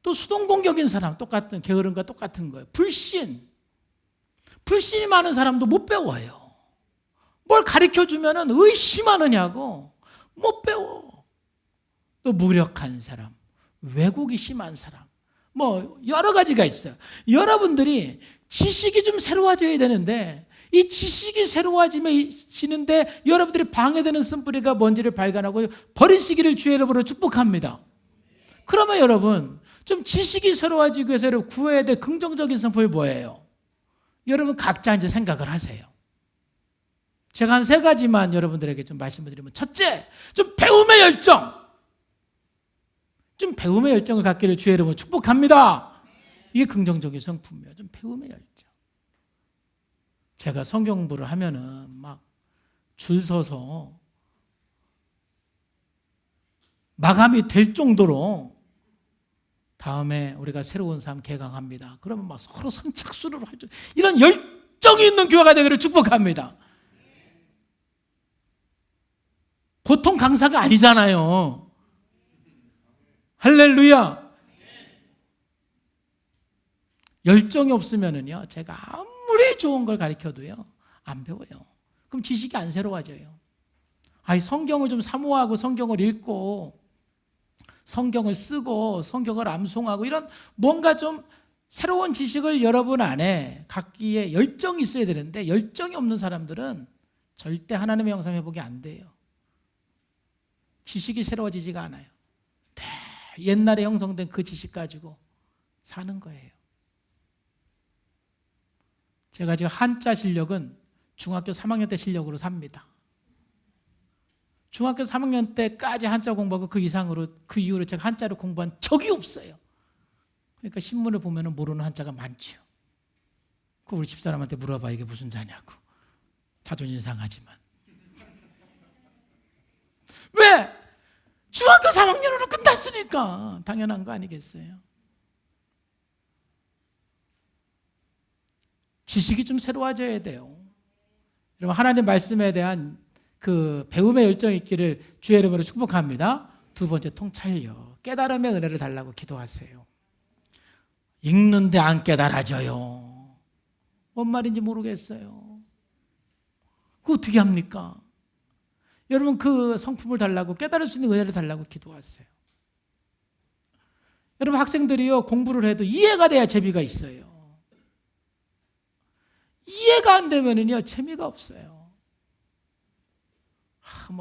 또 수동공격인 사람, 똑같은 게으름과 똑같은 거예요. 불신이 많은 사람도 못 배워요. 뭘 가르쳐주면 의심하느냐고 못 배워. 또 무력한 사람, 왜곡이 심한 사람, 뭐 여러 가지가 있어요. 여러분들이 지식이 좀 새로워져야 되는데 이 지식이 새로워지는데 여러분들이 방해되는 쓴뿌리가 뭔지를 발견하고 버리시기를 주의 이름으로 축복합니다. 그러면 여러분 좀 지식이 새로워지기 위해서 구해야 될 긍정적인 성품이 뭐예요? 여러분 각자 이제 생각을 하세요. 제가 한 3가지만 여러분들에게 좀 말씀을 드리면, 첫째, 좀 배움의 열정. 좀 배움의 열정을 갖기를 주의 이름으로 축복합니다. 이게 긍정적인 성품이에요. 좀 배움의 열정. 제가 성경 공부를 하면은 막 줄 서서 마감이 될 정도로 다음에 우리가 새로운 삶 개강합니다. 그러면 막 서로 선착순으로 할 줄, 이런 열정이 있는 교회가 되기를 축복합니다. 보통 강사가 아니잖아요. 할렐루야. 열정이 없으면은요, 제가 아무리 좋은 걸 가르쳐도요, 안 배워요. 그럼 지식이 안 새로워져요. 성경을 좀 사모하고 성경을 읽고 성경을 쓰고 성경을 암송하고 이런 뭔가 좀 새로운 지식을 여러분 안에 갖기에 열정이 있어야 되는데 열정이 없는 사람들은 절대 하나님의 형상 회복이 안 돼요. 지식이 새로워지지가 않아요. 옛날에 형성된 그 지식 가지고 사는 거예요. 제가 지금 한자 실력은 중학교 3학년 때 실력으로 삽니다. 중학교 3학년 때까지 한자 공부하고 그 이후로 제가 한자를 공부한 적이 없어요. 그러니까 신문을 보면 모르는 한자가 많죠. 그 우리 집사람한테 물어봐, 이게 무슨 자냐고. 자존심 상하지만. 왜? 중학교 3학년으로 끝났으니까 당연한 거 아니겠어요? 지식이 좀 새로워져야 돼요. 여러분, 하나님 말씀에 대한 그 배움의 열정이 있기를 주의 이름으로 축복합니다. 2번째, 통찰력. 깨달음의 은혜를 달라고 기도하세요. 읽는데 안 깨달아져요. 뭔 말인지 모르겠어요. 그거 어떻게 합니까? 여러분, 그 성품을 달라고, 깨달을 수 있는 은혜를 달라고 기도하세요. 여러분, 학생들이요, 공부를 해도 이해가 돼야 재미가 있어요. 이해가 안 되면은요, 재미가 없어요.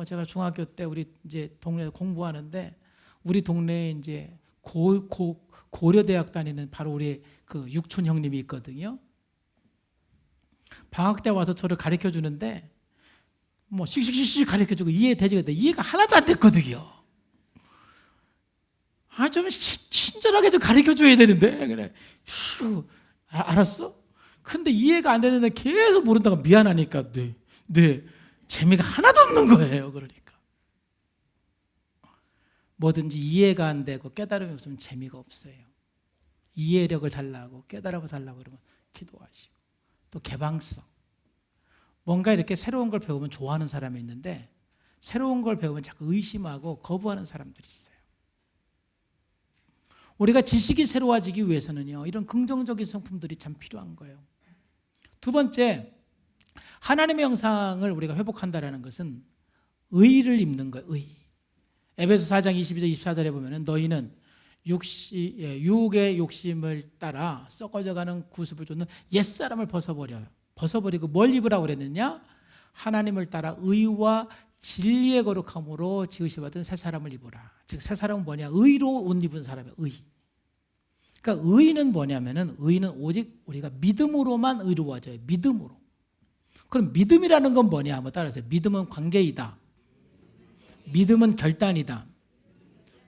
제가 중학교 때 우리 이제 동네에서 공부하는데 우리 동네에 이제 고려대학 다니는 바로 우리 그 육촌 형님이 있거든요. 방학 때 와서 저를 가르쳐 주는데 씩씩씩 가르쳐 주고 이해되지가 않는데 이해가 하나도 안 됐거든요. 좀 친절하게 좀 가르쳐 줘야 되는데. 그래. 알았어? 근데 이해가 안 되는데 계속 모른다고 미안하니까 네. 재미가 하나도 없는 거예요. 그러니까 뭐든지 이해가 안 되고 깨달음이 없으면 재미가 없어요. 이해력을 달라고 깨달음을 달라고 그러면 기도하시고, 또 개방성. 뭔가 이렇게 새로운 걸 배우면 좋아하는 사람이 있는데 새로운 걸 배우면 자꾸 의심하고 거부하는 사람들이 있어요. 우리가 지식이 새로워지기 위해서는요, 이런 긍정적인 성품들이 참 필요한 거예요. 두 번째, 하나님의 형상을 우리가 회복한다는 것은 의를 입는 거예요. 의. 에베소 4장 22절 24절에 보면 너희는 육의 욕심을 따라 썩어져가는 구습을 쫓는 옛사람을 벗어버려요. 벗어버리고 뭘 입으라고 그랬느냐? 하나님을 따라 의와 진리의 거룩함으로 지으시받은 새 사람을 입어라. 즉 새 사람은 뭐냐? 의로 옷 입은 사람이에요. 의. 그러니까 의는 뭐냐면은 의는 오직 우리가 믿음으로만 의로워져요. 믿음으로. 그럼 믿음이라는 건 뭐냐? 한번 따라하세요. 믿음은 관계이다. 믿음은 결단이다.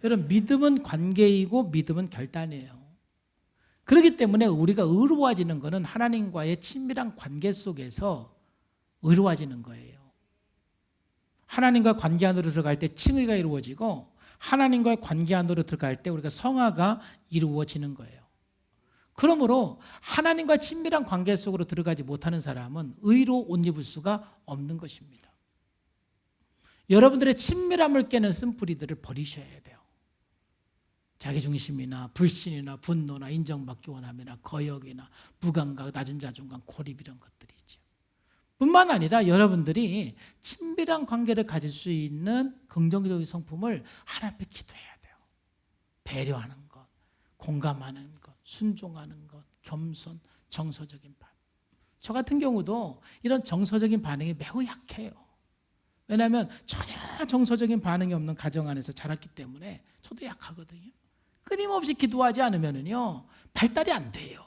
여러분, 믿음은 관계이고 믿음은 결단이에요. 그렇기 때문에 우리가 의로워지는 것은 하나님과의 친밀한 관계 속에서 의로워지는 거예요. 하나님과 관계 안으로 들어갈 때 칭의가 이루어지고 하나님과의 관계 안으로 들어갈 때 우리가 성화가 이루어지는 거예요. 그러므로 하나님과 친밀한 관계 속으로 들어가지 못하는 사람은 의로 옷 입을 수가 없는 것입니다. 여러분들의 친밀함을 깨는 쓴뿌리들을 버리셔야 돼요. 자기중심이나 불신이나 분노나 인정받기 원함이나 거역이나 무감각, 낮은 자존감, 고립 이런 것들이죠. 뿐만 아니라 여러분들이 친밀한 관계를 가질 수 있는 긍정적인 성품을 하나님 앞에 기도해야 돼요. 배려하는 것, 공감하는 것, 순종하는 것, 겸손, 정서적인 반응. 저 같은 경우도 이런 정서적인 반응이 매우 약해요. 왜냐하면 전혀 정서적인 반응이 없는 가정 안에서 자랐기 때문에 저도 약하거든요. 끊임없이 기도하지 않으면요 발달이 안 돼요.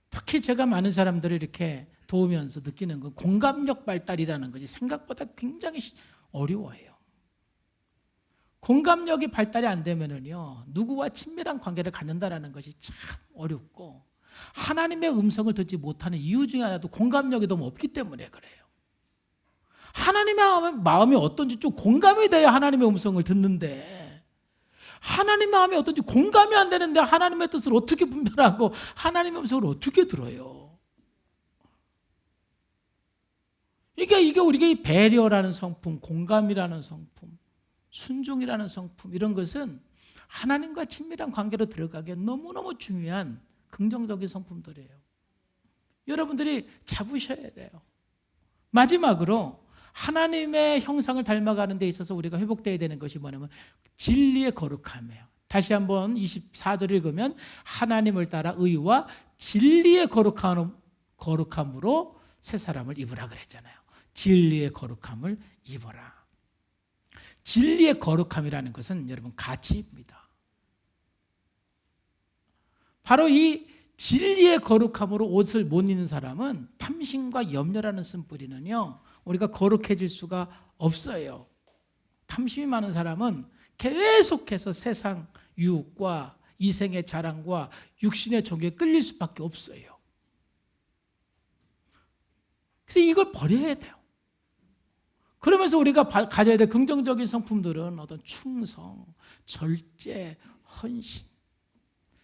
특히 제가 많은 사람들을 이렇게 도우면서 느끼는 건 공감력 발달이라는 것이 생각보다 굉장히 어려워요. 공감력이 발달이 안 되면요 누구와 친밀한 관계를 갖는다는 것이 참 어렵고 하나님의 음성을 듣지 못하는 이유 중에 하나도 공감력이 너무 없기 때문에 그래요. 하나님의 마음이 어떤지 좀 공감이 돼야 하나님의 음성을 듣는데 하나님의 마음이 어떤지 공감이 안 되는데 하나님의 뜻을 어떻게 분별하고 하나님의 음성을 어떻게 들어요? 그러니까 이게 우리가 이 배려라는 성품, 공감이라는 성품, 순종이라는 성품 이런 것은 하나님과 친밀한 관계로 들어가기에 너무너무 중요한 긍정적인 성품들이에요. 여러분들이 잡으셔야 돼요. 마지막으로 하나님의 형상을 닮아가는 데 있어서 우리가 회복되어야 되는 것이 뭐냐면 진리의 거룩함이에요. 다시 한번 24절 읽으면 하나님을 따라 의와 진리의 거룩함으로 새 사람을 입으라 그랬잖아요. 진리의 거룩함을 입어라. 진리의 거룩함이라는 것은 여러분 가치입니다. 바로 이 진리의 거룩함으로 옷을 못 입는 사람은 탐심과 염려라는 쓴뿌리는요 우리가 거룩해질 수가 없어요. 탐심이 많은 사람은 계속해서 세상 유혹과 이생의 자랑과 육신의 종교에 끌릴 수밖에 없어요. 그래서 이걸 버려야 돼요. 그러면서 우리가 가져야 될 긍정적인 성품들은 어떤 충성, 절제, 헌신.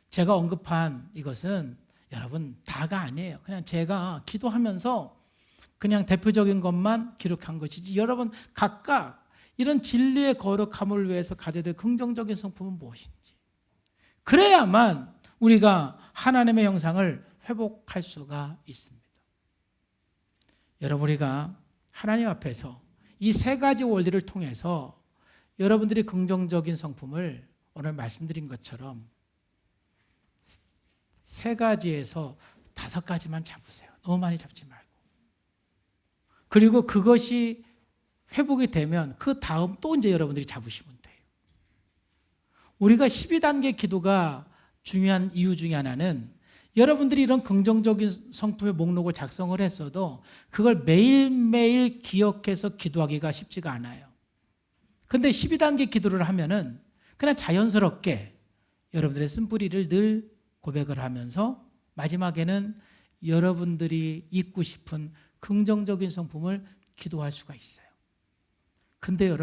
제가 언급한 이것은 여러분 다가 아니에요. 그냥 제가 기도하면서 그냥 대표적인 것만 기록한 것이지 여러분 각각 이런 진리의 거룩함을 위해서 가져야 될 긍정적인 성품은 무엇인지 그래야만 우리가 하나님의 형상을 회복할 수가 있습니다. 여러분 우리가 하나님 앞에서 이 세 가지 원리를 통해서 여러분들이 긍정적인 성품을 오늘 말씀드린 것처럼 세 가지에서 5가지만 잡으세요. 너무 많이 잡지 말고. 그리고 그것이 회복이 되면 그 다음 또 이제 여러분들이 잡으시면 돼요. 우리가 12단계 기도가 중요한 이유 중에 하나는 여러분들이 이런 긍정적인 성품의 목록을 작성을 했어도 그걸 매일매일 기억해서 기도하기가 쉽지가 않아요. 그런데 12단계 기도를 하면은 그냥 자연스럽게 여러분들의 쓴뿌리를 늘 고백을 하면서 마지막에는 여러분들이 잊고 싶은 긍정적인 성품을 기도할 수가 있어요. 근데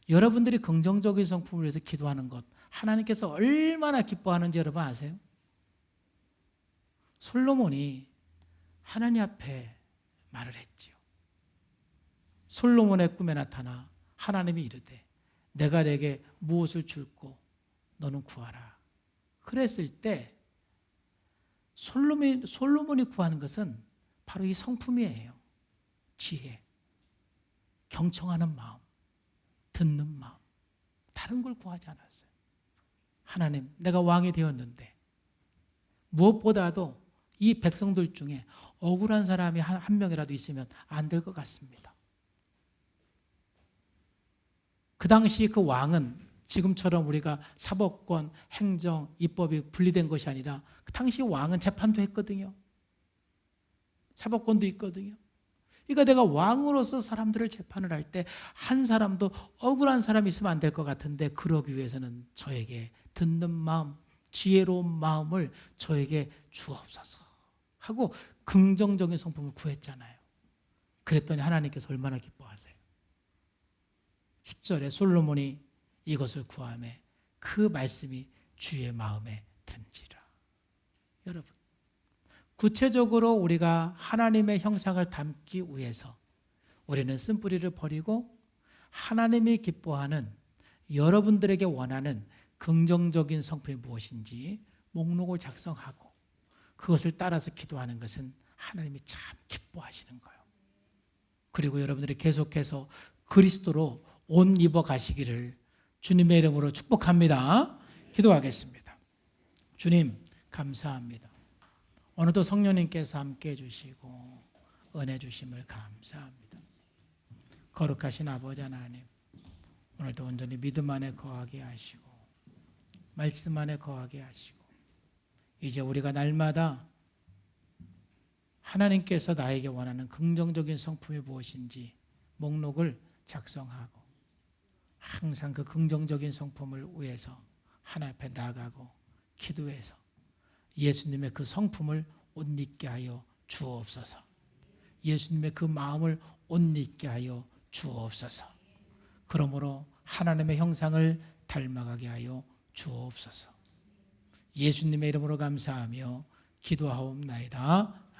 여러분들이 긍정적인 성품을 위해서 기도하는 것 하나님께서 얼마나 기뻐하는지 여러분 아세요? 솔로몬이 하나님 앞에 말을 했지요. 솔로몬의 꿈에 나타나 하나님이 이르되 내가 내게 무엇을 줄고 너는 구하라. 그랬을 때 솔로몬이 구하는 것은 바로 이 성품이에요. 지혜, 경청하는 마음, 듣는 마음. 다른 걸 구하지 않았어요. 하나님, 내가 왕이 되었는데 무엇보다도 이 백성들 중에 억울한 사람이 한 명이라도 있으면 안 될 것 같습니다. 그 당시 그 왕은 지금처럼 우리가 사법권, 행정, 입법이 분리된 것이 아니라 그 당시 왕은 재판도 했거든요. 사법권도 있거든요. 그러니까 내가 왕으로서 사람들을 재판을 할 때 한 사람도 억울한 사람이 있으면 안 될 것 같은데 그러기 위해서는 저에게 듣는 마음, 지혜로운 마음을 저에게 주옵소서 하고 긍정적인 성품을 구했잖아요. 그랬더니 하나님께서 얼마나 기뻐하세요. 10절에 솔로몬이 이것을 구하매 그 말씀이 주의 마음에 든지라. 여러분, 구체적으로 우리가 하나님의 형상을 담기 위해서 우리는 쓴뿌리를 버리고 하나님이 기뻐하는 여러분들에게 원하는 긍정적인 성품이 무엇인지 목록을 작성하고 그것을 따라서 기도하는 것은 하나님이 참 기뻐하시는 거예요. 그리고 여러분들이 계속해서 그리스도로 옷 입어 가시기를 주님의 이름으로 축복합니다. 기도하겠습니다. 주님 감사합니다. 오늘도 성령님께서 함께해 주시고 은혜 주심을 감사합니다. 거룩하신 아버지 하나님, 오늘도 온전히 믿음 안에 거하게 하시고 말씀 안에 거하게 하시고 이제 우리가 날마다 하나님께서 나에게 원하는 긍정적인 성품이 무엇인지 목록을 작성하고 항상 그 긍정적인 성품을 위해서 하나님 앞에 나아가고 기도해서 예수님의 그 성품을 옷 입게 하여 주옵소서. 예수님의 그 마음을 옷 입게 하여 주옵소서. 그러므로 하나님의 형상을 닮아가게 하여 주옵소서. 예수님의 이름으로 감사하며 기도하옵나이다.